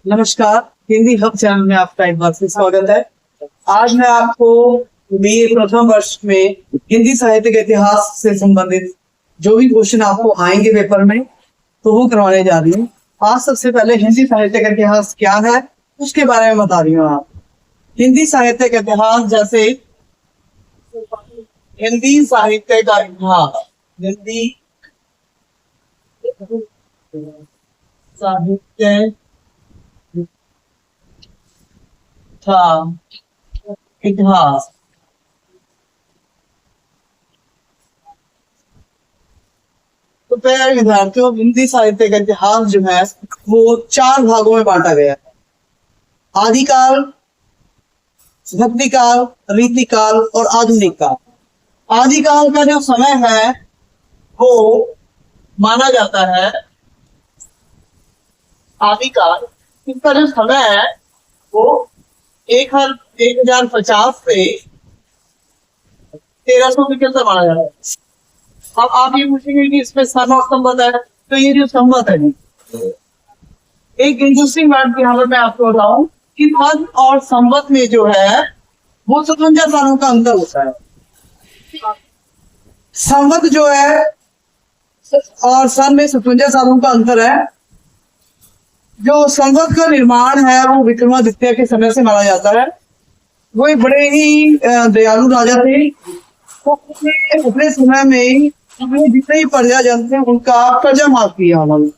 नमस्कार। Hindi hub channel में आपका एक बार फिर स्वागत है। आज मैं आपको बीए प्रथम वर्ष में हिंदी साहित्य के इतिहास से संबंधित जो भी क्वेश्चन आपको आएंगे पेपर में तो वो करवाने जा रही हूँ। आज सबसे पहले हिंदी साहित्य का इतिहास क्या है उसके बारे में बता रही हूँ। आप हिंदी साहित्य का इतिहास, जैसे हिंदी साहित्य का इतिहास, हिंदी साहित्य था इतिहास। तो प्यारे विद्यार्थियों, हिंदी साहित्य का इतिहास जो है वो 4 भागों में बांटा गया है। आदिकाल, भक्तिकाल, रीतिकाल और आधुनिक काल। आदिकाल का जो समय है वो माना जाता है, आदिकाल इसका जो समय है वो 1050 से 1300 के अंदर माना जाता है। अब आप ये पूछेंगे कि इसमें सन और संवत है, तो ये जो संवत है, एक इंटरेस्टिंग बात यहाँ पर मैं आपको बताऊं कि सन और संवत में जो है वो 57 सालों का अंतर होता है। संवत जो है और सन में 57 सालों का अंतर है। जो संवत का निर्माण है वो विक्रमादित्य के समय से माना जाता है। वो एक बड़े ही दयालु राजा थे। तो अपने समय में अपने जितने ही प्रजाजन थे उनका कर्जा माफ किया उन्होंने।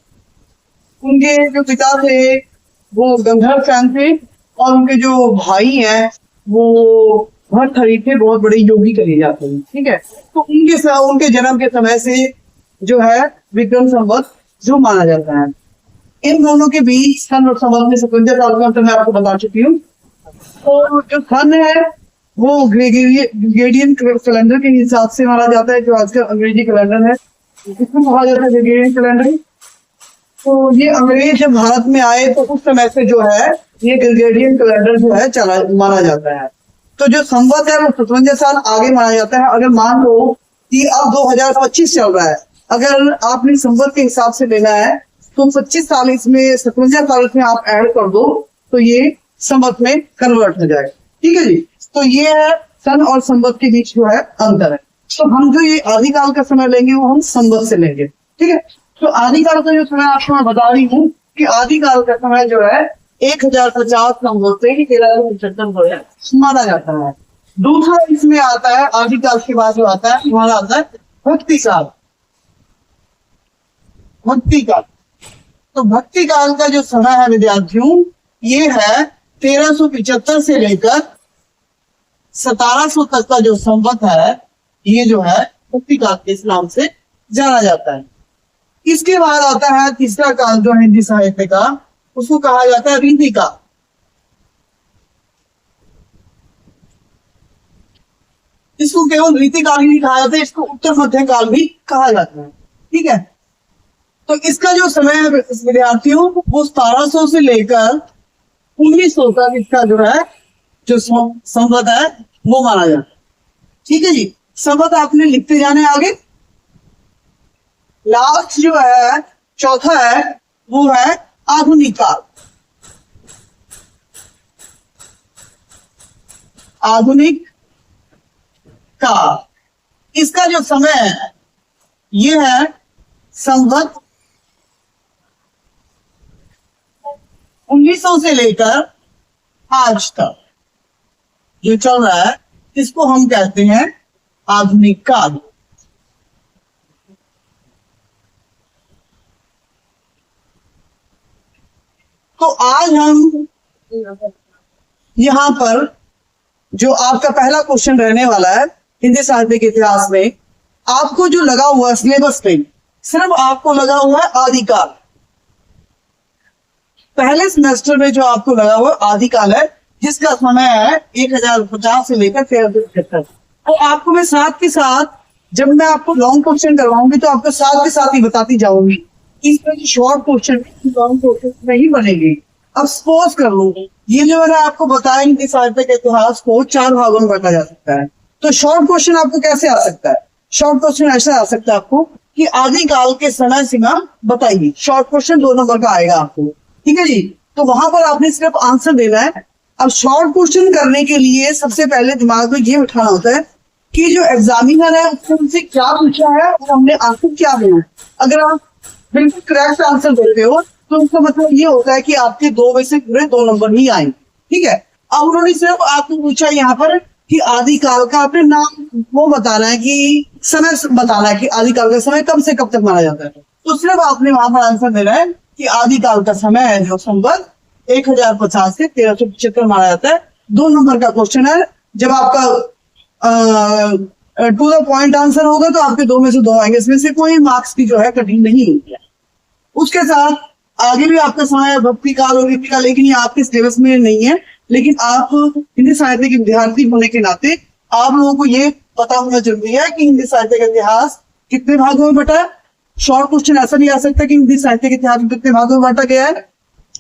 उनके जो पिता थे वो गंधर्व सेन थे और उनके जो भाई हैं वो भर्तहरि थे, बहुत बड़े योगी कहे जाते हैं। ठीक है, तो उनके जन्म के समय से जो है विक्रम संवत जो माना जाता है। इन दोनों के बीच सन और संवत में 57 साल का अंतर मैं आपको बता चुकी हूँ। तो जो सन है वो ग्रेगोरियन कैलेंडर के हिसाब से माना जाता है, जो आजकल अंग्रेजी कैलेंडर है इसमें कहा जाता है ग्रेगोरियन कैलेंडर। तो ये अंग्रेज जब भारत में आए तो उस समय से जो है ये ग्रेगोरियन कैलेंडर जो है माना जाता है। तो जो संवत है वो 57 साल आगे माना जाता है। अगर मान लो कि अब 2025 चल रहा है, अगर आपने संवत के हिसाब से लेना है तो 25 साल इसमें 57 साल इसमें आप ऐड कर दो तो ये संवत में कन्वर्ट हो जाएगा। ठीक है जी, तो ये है सन और संवत के बीच जो है अंतर है। तो हम जो ये आदिकाल का समय लेंगे वो हम संवत से लेंगे। ठीक है, तो आदिकाल का जो समय आपको मैं बता रही हूँ कि आदिकाल का समय जो है 1050 संवत से 1375 माना जाता है। दूसरा इसमें आता है आदिकाल के बाद जो आता है हमारा आता है भक्ति काल। भक्ति काल, तो भक्ति काल का जो समय है विद्यार्थियों ये है 1375 से लेकर 1700 तक का जो संवत है ये जो है भक्ति काल के नाम से जाना जाता है। इसके बाद आता है तीसरा काल जो हिंदी साहित्य का, उसको कहा जाता है रीति काल। इसको केवल रीति काल ही नहीं कहा जाता है, इसको उत्तर मध्य काल भी कहा जाता है। ठीक है, तो इसका जो समय है विद्यार्थियों वो 1700 से लेकर 1900 तक इसका जो है जो संवत है वो माना जाता है। ठीक है जी, संवत आपने लिखते जाने आगे। लास्ट जो है चौथा है वो है आधुनिक काल। आधुनिक काल, इसका जो समय है ये है संवत 1900 से लेकर आज तक जो चल रहा है इसको हम कहते हैं आधुनिक काल। तो आज हम यहाँ पर जो आपका पहला क्वेश्चन रहने वाला है हिंदी साहित्य के इतिहास में, आपको जो लगा हुआ है सिलेबस पे सिर्फ आपको लगा हुआ है आदिकाल। पहले सेमेस्टर में जो आपको लगा हुआ आदिकाल है जिसका समय है 1050 से लेकर 1375। तो आपको मैं साथ के साथ जब मैं आपको लॉन्ग क्वेश्चन करवाऊंगी तो आपको साथ के साथ ही बताती जाऊंगी। इसमें शॉर्ट क्वेश्चन लॉन्ग क्वेश्चन नहीं बनेगी। अब सपोज कर लो ये जो मैंने आपको बताया हिंदी साहित्य के इतिहास को 4 भागों में बांटा जा सकता है, तो शॉर्ट क्वेश्चन आपको कैसे आ सकता है? शॉर्ट क्वेश्चन ऐसा आ सकता है आपको कि आदिकाल के समय सीमा बताइए। शॉर्ट क्वेश्चन 2 नंबर का आएगा आपको। ठीक है जी, तो वहां पर आपने सिर्फ आंसर देना है। अब शॉर्ट क्वेश्चन करने के लिए सबसे पहले दिमाग में ये उठाना होता है कि जो एग्जामिनर है उसने उनसे क्या पूछा है और हमने आंसर क्या देना है। अगर आप बिल्कुल करेक्ट आंसर देते हो तो उसका मतलब ये होता है कि आपके 2 में से पूरे 2 नंबर ही आएंगे। ठीक है, अब उन्होंने सिर्फ आपको पूछा यहाँ पर कि आदिकाल का आपने नाम वो बताना है कि समय बताना है कि आदिकाल का समय कब से कब तक माना जाता है। तो सिर्फ आपने वहां पर आंसर देना है कि आदिकाल का समय है जो संवत 1050 से 1375 माना जाता है। 2 नंबर का क्वेश्चन है। जब आपका टू द पॉइंट आंसर होगा तो आपके 2 में से 2 आएंगे, इसमें से कोई मार्क्स की जो है कठिन नहीं होगी। उसके साथ आगे भी आपका समय भक्ति काल और रीति काल, लेकिन ये आपके सिलेबस में नहीं है। लेकिन आप हिंदी साहित्य के विद्यार्थी होने के नाते आप लोगों को ये पता होना जरूरी है कि हिंदी साहित्य का इतिहास कितने भागों में बटा है। शॉर्ट क्वेश्चन ऐसा नहीं आ सकता कि हिंदी साहित्य के इतिहास में कितने भागों में बांटा गया है,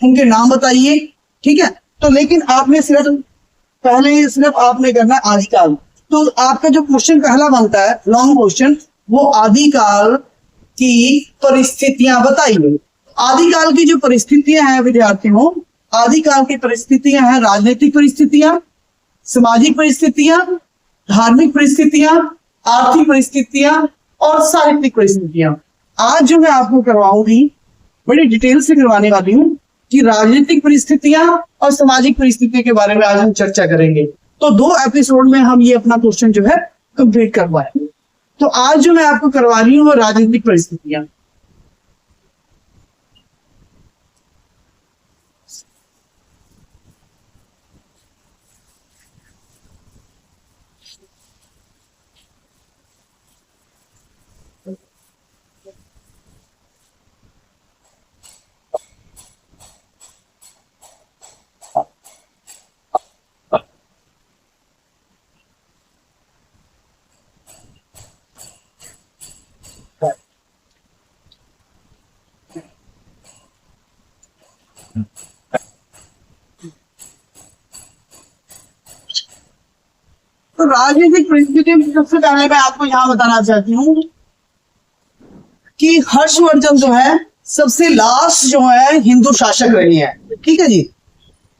उनके नाम बताइए। ठीक है, तो लेकिन आपने सिर्फ आपने करना है आदिकाल। तो आपका जो क्वेश्चन पहला बनता है लॉन्ग क्वेश्चन, वो आदिकाल की परिस्थितियां बताइए। आदिकाल की जो परिस्थितियां हैं विद्यार्थियों, आदिकाल की परिस्थितियां हैं राजनीतिक परिस्थितियां, सामाजिक परिस्थितियां, धार्मिक परिस्थितियां, आर्थिक परिस्थितियां और साहित्यिक परिस्थितियां। आज जो मैं आपको करवाऊंगी बड़ी डिटेल से करवाने वाली हूँ कि राजनीतिक परिस्थितियां और सामाजिक परिस्थितियों के बारे में आज हम चर्चा करेंगे। तो 2 एपिसोड में हम ये अपना क्वेश्चन जो है कंप्लीट करवाएंगे। तो आज जो मैं आपको करवा रही हूँ वो राजनीतिक परिस्थितियां। तो राजनीतिक परिस्थितियों में सबसे पहले मैं आपको यहाँ बताना चाहती हूँ कि हर्षवर्धन जो है सबसे लास्ट जो है हिंदू शासक रहे हैं। ठीक है जी,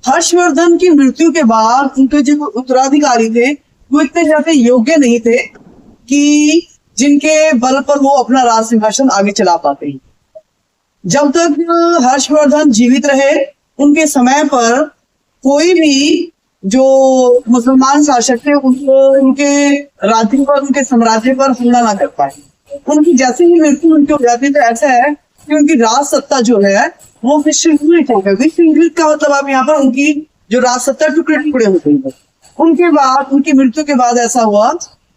हर्षवर्धन की मृत्यु के बाद उनके जो उत्तराधिकारी थे वो इतने ज्यादा योग्य नहीं थे कि जिनके बल पर वो अपना राज सिंहासन आगे चला पाते। जब तक हर्षवर्धन जीवित रहे उनके समय पर कोई भी जो मुसलमान शासक थे उनके राज्य पर, उनके साम्राज्य पर हमला ना कर पाए। उनकी जैसे ही मृत्यु उनकी हो जाती तो ऐसा है कि उनकी राज सत्ता जो है वो विश्ववित हो गई। विश्ववित का मतलब आप यहाँ पर उनकी जो राज सत्ता टुकड़े टुकड़े हो गई। उनके बाद उनकी मृत्यु के बाद ऐसा हुआ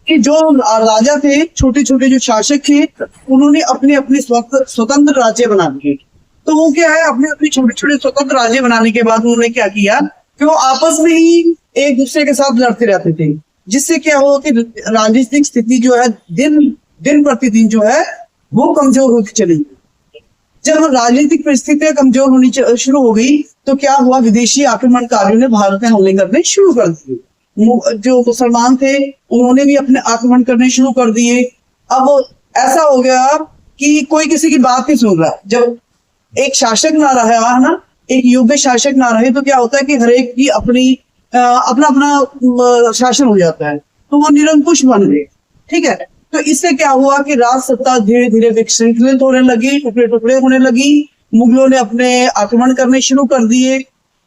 कि जो राजा थे, छोटे छोटे जो शासक थे, उन्होंने अपने अपने स्वतंत्र राज्य बना दिए। तो वो क्या है, अपने अपने छोटे छोटे स्वतंत्र राज्य बनाने के बाद उन्होंने क्या किया कि वो आपस में ही एक दूसरे के साथ लड़ते रहते थे, जिससे क्या हो कि राजनीतिक स्थिति जो है दिन प्रतिदिन जो है वो कमजोर होती चली गई। जब राजनीतिक परिस्थितियां कमजोर होनी शुरू हो गई तो क्या हुआ, विदेशी आक्रमणकारियों ने भारत में हमले करने शुरू कर दिए। जो मुसलमान थे उन्होंने भी अपने आक्रमण करने शुरू कर दिए। अब ऐसा हो गया कि कोई किसी की बात नहीं सुन रहा। जब एक शासक ना रहा है ना, एक योग्य शासक ना रहे तो क्या होता है कि हर एक की अपना अपना शासन हो जाता है, तो वो निरंकुश बन गए। ठीक है, तो इससे क्या हुआ कि राज सत्ता धीरे धीरे विसंकृत होने लगी, टुकड़े टुकड़े होने लगी। मुगलों ने अपने आक्रमण करने शुरू कर दिए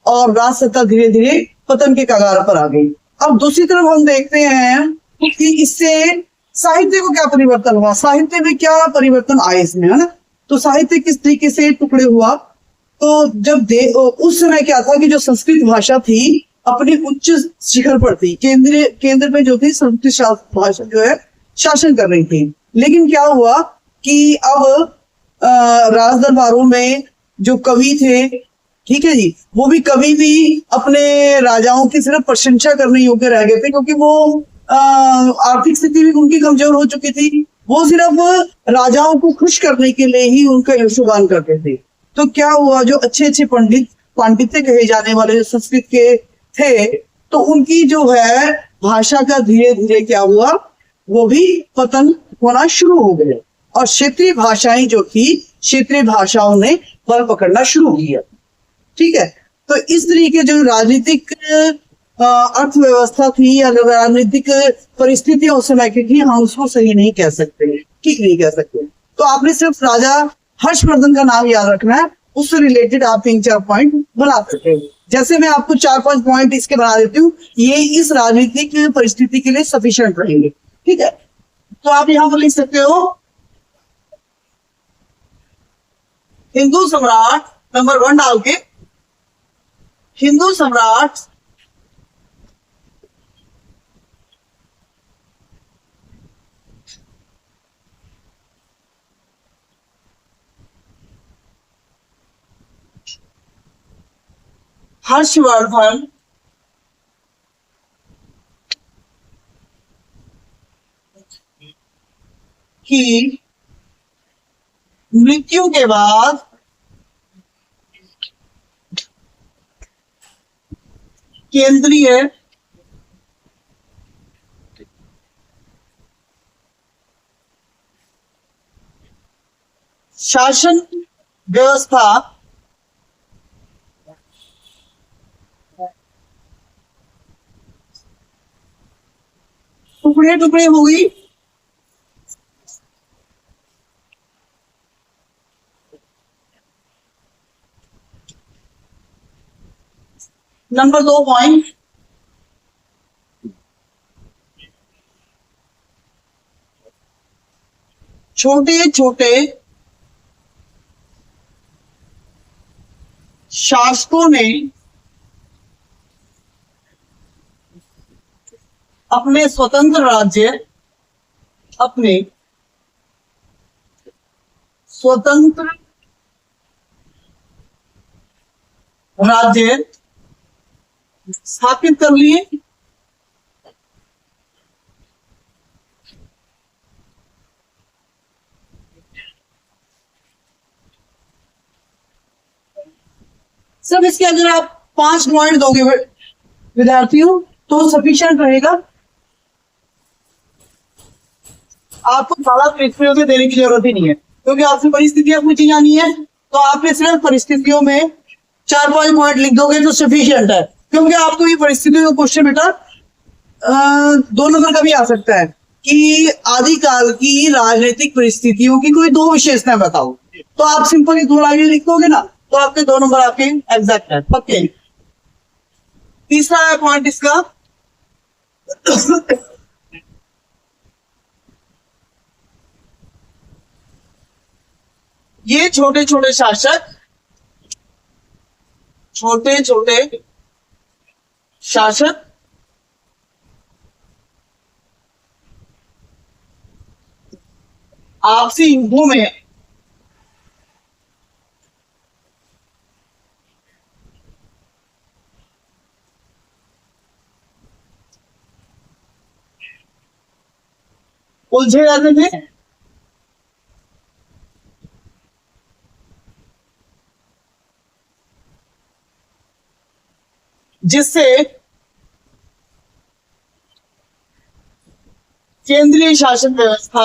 और राज सत्ता धीरे धीरे पतन के कगार पर आ गई। अब दूसरी तरफ हम देखते हैं कि इससे साहित्य को क्या परिवर्तन हुआ, साहित्य में क्या परिवर्तन आए इसमें, है ना। तो साहित्य किस तरीके से टुकड़े हुआ, तो जब उस समय क्या था कि जो संस्कृत भाषा थी अपनी उच्च शिखर पर थी, केंद्र में जो थी संस्कृत भाषा जो है शासन कर रही थी। लेकिन क्या हुआ कि अब राज दरबारों में जो कवि थे, ठीक है जी, वो भी कभी भी अपने राजाओं की सिर्फ प्रशंसा करने योग्य रह गए थे, क्योंकि वो आर्थिक स्थिति भी उनकी कमजोर हो चुकी थी। वो सिर्फ राजाओं को खुश करने के लिए ही उनका यशोगान करते थे। तो क्या हुआ, जो अच्छे अच्छे पांडित्य कहे जाने वाले जो संस्कृत के थे, तो उनकी जो है भाषा का धीरे धीरे क्या हुआ, वो भी पतन होना शुरू हो गए और क्षेत्रीय भाषाएं जो थी, क्षेत्रीय भाषाओं ने बल पकड़ना शुरू किया। ठीक है, तो इस तरीके जो राजनीतिक अर्थव्यवस्था थी या राजनीतिक परिस्थितियां उस समय की थी, हम उसको सही नहीं कह सकते, ठीक नहीं कह सकते। तो आपने सिर्फ राजा हर्षवर्धन का नाम याद रखना है, उससे रिलेटेड आप 3-4 पॉइंट बना सकते हैं। जैसे मैं आपको 4-5 पॉइंट इसके बना देती हूँ, ये इस राजनीतिक परिस्थिति के लिए सफिशिएंट रहेंगे, ठीक है। तो आप यहां पर लिख सकते हो हिंदू सम्राट, नंबर 1 डाल के हिंदू सम्राट हर्षवर्धन की मृत्यु के बाद केंद्रीय शासन व्यवस्था टुकड़े टुकड़े हो गई। नंबर 2 पॉइंट, छोटे छोटे शासकों ने अपने स्वतंत्र राज्य स्थापित कर लिए। सब इसके अगर आप 5 पॉइंट दोगे विद्यार्थियों तो सफिशिएंट रहेगा। आपको ज्यादा परिस्थितियों में देने की जरूरत ही नहीं है, क्योंकि आपसे परिस्थितियां पूछी जानी है, तो आपने सिर्फ परिस्थितियों में 4-5 पॉइंट लिख दोगे तो सफिशिएंट है। क्योंकि आपको ये परिस्थितियों का क्वेश्चन बेटा 2 नंबर का भी आ सकता है कि आदिकाल की राजनीतिक परिस्थितियों की कोई 2 विशेषताएं बताओ, तो आप सिंपली 2 लाइनें लिख दोगे ना, तो आपके 2 नंबर आपके एग्जैक्ट है, पक्के। तीसरा है पॉइंट इसका ये छोटे छोटे शासक आपसी युद्धों में उलझे जाते थे, जिससे केंद्रीय शासन व्यवस्था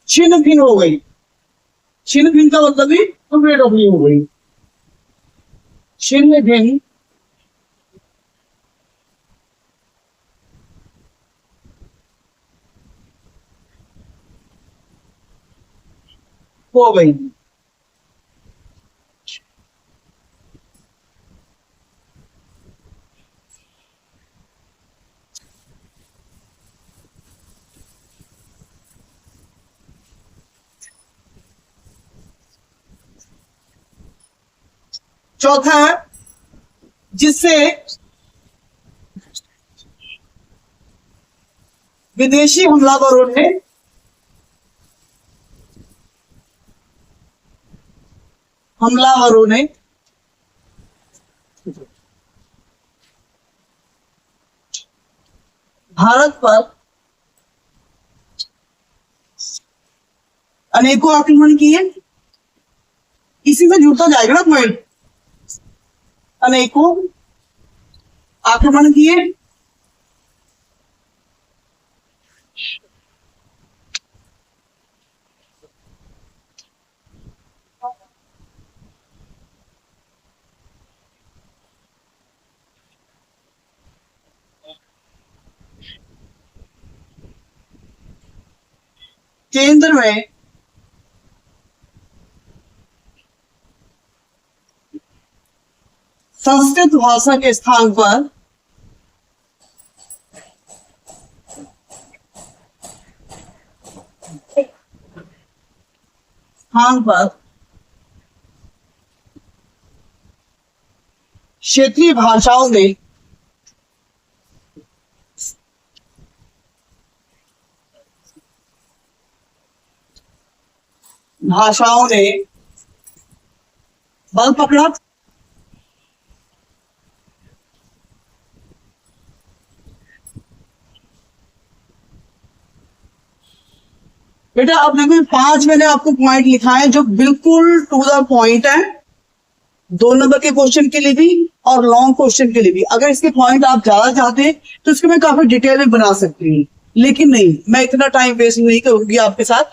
छिन्न भिन्न हो गई। छिन्न भिन्न का मतलब भी टुकड़े टुकड़ी हो गई। छिन्न भिन्न हो गई। चौथा है जिससे विदेशी हमलावरों ने भारत पर अनेकों आक्रमण किए। इसी में जुड़ता जाएगा ना पॉइंट, अनेकों आक्रमण किए, केंद्र में संस्कृत भाषा के स्थान पर क्षेत्रीय भाषाओं में बल पकड़ा। बेटा अब देखो 5 मैंने आपको पॉइंट लिखा है जो बिल्कुल टू द पॉइंट है, 2 नंबर के क्वेश्चन के लिए भी और लॉन्ग क्वेश्चन के लिए भी। अगर इसके पॉइंट आप ज्यादा चाहते हैं तो इसको मैं काफी डिटेल में बना सकती हूँ, लेकिन नहीं, मैं इतना टाइम वेस्ट नहीं करूंगी आपके साथ,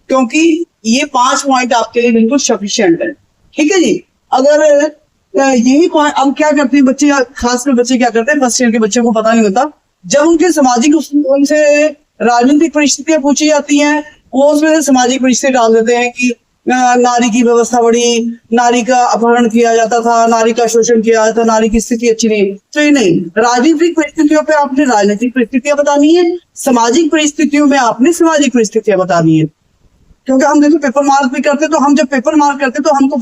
क्योंकि ये 5 पॉइंट आपके लिए बिल्कुल सफिशिएंट है। ठीक है जी। अगर यही पॉइंट अब क्या करते हैं बच्चे, खासकर बच्चे क्या करते हैं, फर्स्ट ईयर के बच्चों को पता नहीं होता, जब उनके सामाजिक उनसे राजनीतिक परिस्थितियां पूछी जाती हैं, वो उसमें से सामाजिक परिस्थिति डाल देते हैं कि नारी की व्यवस्था बढ़ी, नारी का अपहरण किया जाता था, नारी का शोषण किया जाता था, नारी की स्थिति अच्छी नहीं। तो ये नहीं, राजनीतिक परिस्थितियों पे आपने राजनीतिक परिस्थितियां बतानी है, सामाजिक परिस्थितियों में आपने सामाजिक परिस्थितियां बतानी है। क्योंकि हम देखो पेपर मार्क भी करते, तो हम जब पेपर मार्क करते तो हमको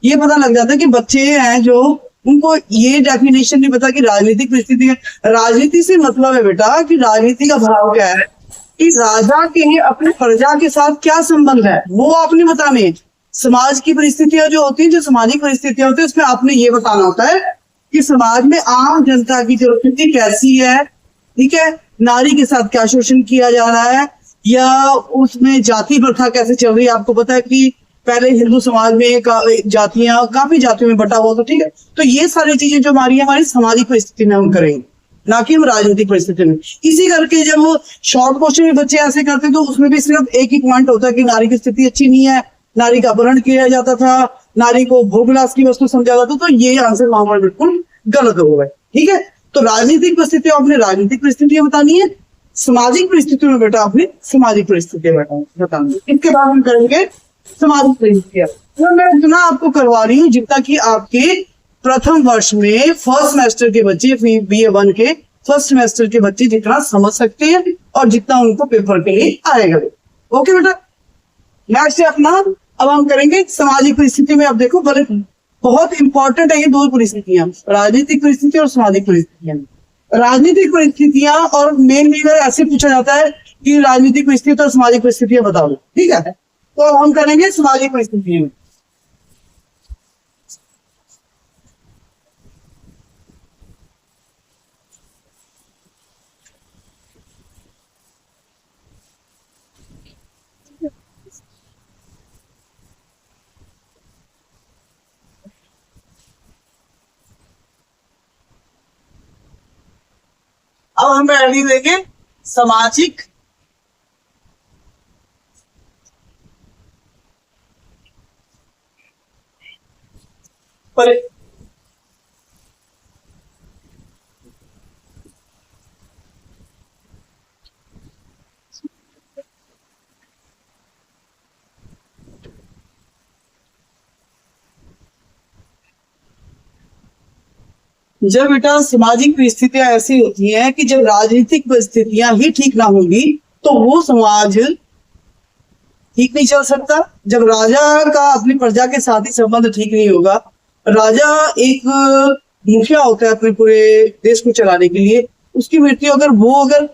ये पता लग जाता है कि बच्चे हैं जो उनको ये डेफिनेशन नहीं पता कि राजनीतिक परिस्थिति है। राजनीति से मतलब है बेटा कि राजनीति का भाव क्या है, कि राजा के अपनी प्रजा के साथ क्या संबंध है वो आपने बताने हैं। समाज की परिस्थितियां जो होती है, जो सामाजिक परिस्थितियां होती है, उसमें आपने ये बताना होता है कि समाज में आम जनता की जो स्थिति कैसी है, ठीक है, नारी के साथ क्या शोषण किया जा रहा है, या उसमें जाति प्रथा कैसे चल रही है। आपको पता है कि पहले हिंदू समाज में जातियां काफी जातियों में बटा हुआ, तो ठीक है, तो ये सारी चीजें जो हमारी सामाजिक परिस्थिति में हम करेंगे, ना कि हम राजनीतिक परिस्थिति में। इसी करके जब वो शॉर्ट क्वेश्चन में बच्चे ऐसे करते हैं तो उसमें भी सिर्फ एक ही पॉइंट होता है कि नारी की स्थिति अच्छी नहीं है, नारी का अपहरण किया जाता था, नारी को भोगविलास की वस्तु समझा जाता, तो ये आंसर वहां पर बिल्कुल गलत हो गए। ठीक है, तो राजनीतिक परिस्थितियों आपने राजनीतिक परिस्थितियां बतानी है, सामाजिक परिस्थितियों में बेटा आपने सामाजिक परिस्थितियां बतानी। इसके बाद हम करेंगे सामाजिक परिस्थितियां। तो मैं इतना आपको करवा रही हूँ जितना कि आपके प्रथम वर्ष में फर्स्ट सेमेस्टर के बच्चे, BA1 के फर्स्ट सेमेस्टर के बच्चे जितना समझ सकते हैं और जितना उनको पेपर के लिए आएगा। ओके बेटा, नेक्स्ट है अपना, अब हम करेंगे सामाजिक परिस्थिति में। अब देखो बहुत इंपॉर्टेंट है ये 2 परिस्थितियां, राजनीतिक परिस्थिति और सामाजिक परिस्थितियां। राजनीतिक परिस्थितियां और मेनली ऐसे पूछा जाता है कि राजनीतिक परिस्थिति और सामाजिक परिस्थितियां बताओ, ठीक है, तो हम करेंगे सामाजिक परिस्थितियों। अब हम पहली लेंगे सामाजिक जब बेटा सामाजिक परिस्थितियां ऐसी होती हैं कि जब राजनीतिक परिस्थितियां ही ठीक ना होगी तो वो समाज ठीक नहीं चल सकता। जब राजा का अपनी प्रजा के साथ ही संबंध ठीक नहीं होगा, राजा एक मुखिया होता है अपने पूरे देश को चलाने के लिए, उसकी मृत्यु अगर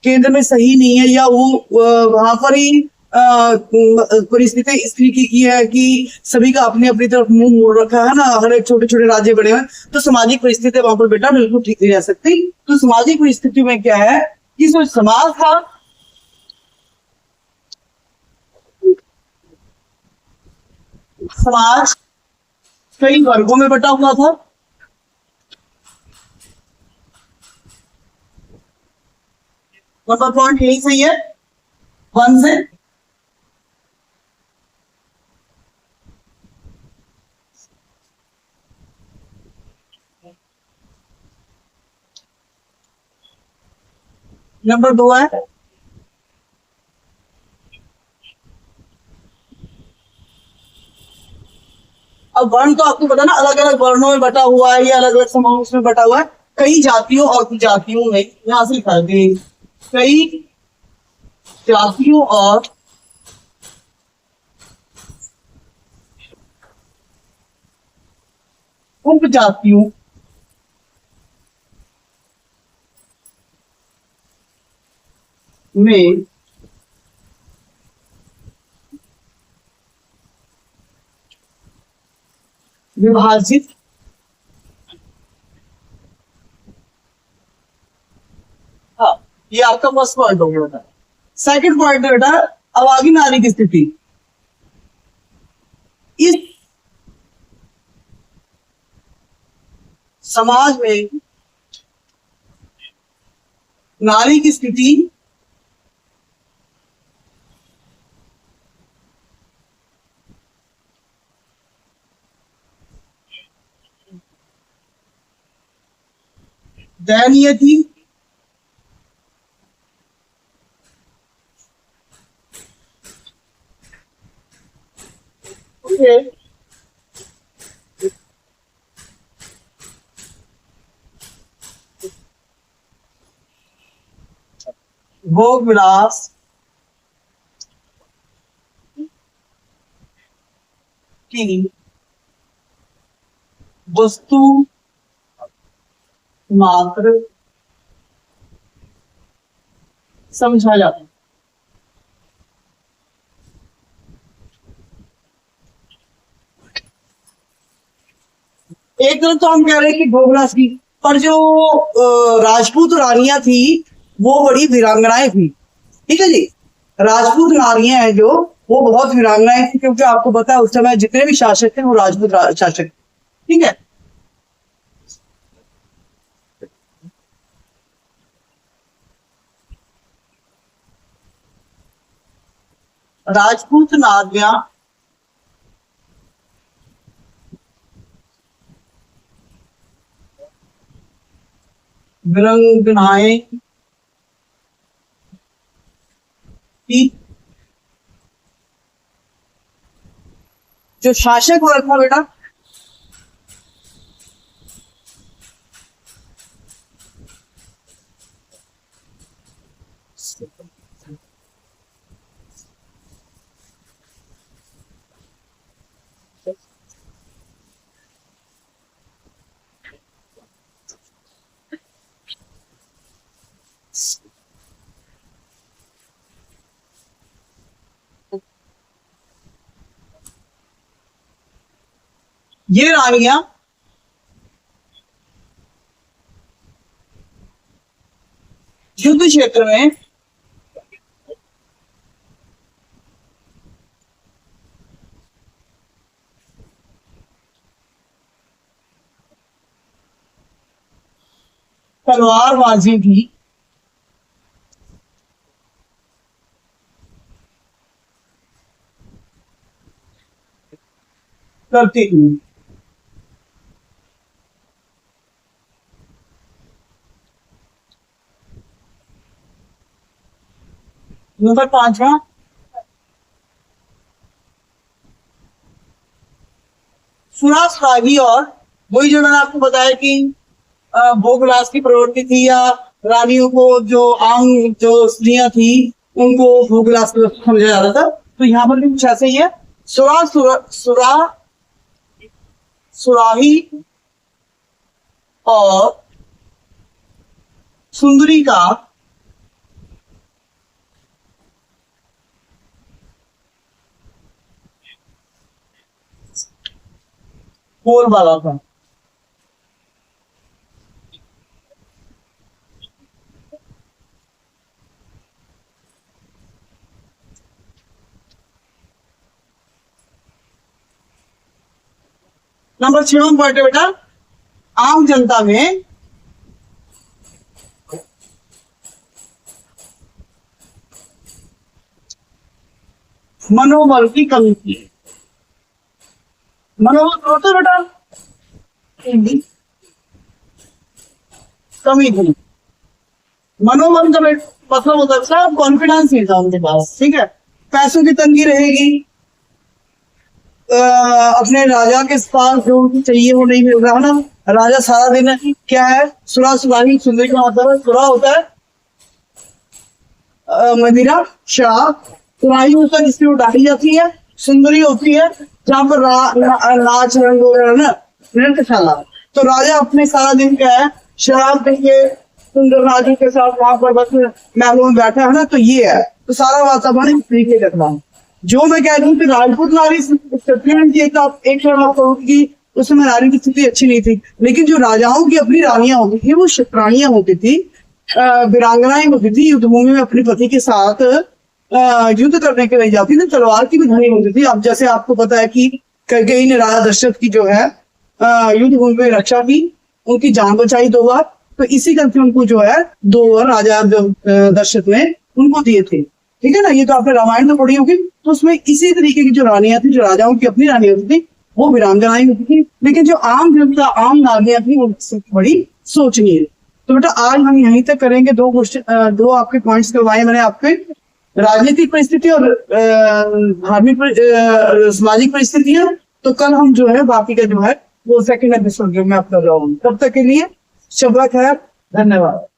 केंद्र में सही नहीं है, या वो वहां पर ही परिस्थिति इस तरीके की है कि सभी का अपनी अपनी तरफ मुंह मोड़ रखा है ना, हर एक छोटे छोटे राज्य बने हैं, तो सामाजिक परिस्थिति वहां पर बेटा बिल्कुल ठीक नहीं रह सकती। तो सामाजिक परिस्थिति में क्या है कि जो समाज था समाज कई वर्गों में बटा हुआ था। नंबर पॉइंट यही सही है 1 से। नंबर 2 है अब वर्ण तो आपको पता ना अलग अलग वर्णों में बटा हुआ है या अलग अलग समूहों में बटा हुआ है। कई जातियों और उपजातियों में यहां से लिखा है कई जातियों और उपजातियों में विभाजित हाँ ये आपका फर्स्ट पॉइंट हो गया बेटा। सेकंड पॉइंट है बेटा अभागी नारी की स्थिति। इस समाज में नारी की स्थिति दयनीय थी। भोग विलास की वस्तु मात्र समझा जाता है। एक तरफ तो हम कह रहे हैं कि भोगविलास की, पर जो राजपूत रानियां थी वो बड़ी वीरांगनाएं थी। ठीक है जी, राजपूत नारियां हैं जो वो बहुत वीरांगनाएं थी, क्योंकि आपको पता है उस समय जितने भी शासक थे वो राजपूत शासक। ठीक है, राजपूत नारियां वीरांगनाएं थी। जो शासक वर्ग था बेटा ये रानियां युद्ध क्षेत्र में तलवारबाजी भी करती थी। नंबर 5वां सुरासरागी, और वही जो मैंने आपको बताया कि भोगविलास की प्रवृत्ति थी, या रानियों को जो आम जो स्त्रियां थी उनको भोगविलास की वस्तु समझा जाता था। तो यहाँ पर भी कुछ ऐसे ही है। सुराही और सुंदरी का बोलबाला था। नंबर 6 पॉइंट है बेटा आम जनता में मनोबल की कमी थी। मनोबल तो होता है बेटा, कमी थी। मनोबल का मतलब होता है साहब कॉन्फिडेंस नहीं था उनके पास, ठीक है। पैसों की तंगी रहेगी, अपने राजा के पास जो उनको चाहिए वो नहीं मिल रहा ना। राजा सारा दिन क्या है, सुरा सुराही, सुंदरी का मतलब है सुरा होता है मदिरा, शराब। सुराही होता है जिसमें उठाई जाती है, सुंदरी होती है जहाँ पर नाच रंग वगैरह ना, नृत्यशाला। तो राजा अपने सारा दिन क्या है, शराब पी के सुंदर राजू के साथ वहां पर बस महलों में बैठा है ना, तो ये है। तो सारा वातावरण इस तरीके का था। जो मैं कह रही हूँ कि राजपूत नारी की एक करोड़ की उसमें नारी की स्थिति अच्छी नहीं थी, लेकिन जो राजाओं की अपनी रानियां होती थी वो रानियां होती थी, वीरांगनाएं होती थी, युद्धभूमि में अपने पति के साथ युद्ध करने के लिए जाती थी, तलवार की भी धनी होती थी। अब जैसे आपको पता है कि कैकेयी ने राजा दशरथ की जो है युद्धभूमि में रक्षा की, उनकी जान बचाई 2 बार। तो इसी करके उनको जो है 2 बार राजा दशरथ ने उनको दिए थे, ठीक है ना। ये तो आपने रामायण में पढ़ी होगी। तो उसमें इसी तरीके की जो रानियां थी, जो राजाओं की अपनी रानियां होती थी, वो वीरांगनाएं होती थी। लेकिन जो आम जनता, आम नारियां थी, उनसे बड़ी सोचनीय है। तो बेटा आज हम यहीं तक करेंगे। 2 क्वेश्चन, 2 आपके पॉइंट्स करवाए मैंने आपके, राजनीतिक परिस्थिति और धार्मिक सामाजिक परिस्थितियां। तो कल हम जो है बाकी का जो है वो सेकंड एपिसोड जो मैं आपका रहा हूँ। तब तक के लिए शब्द खैर, धन्यवाद।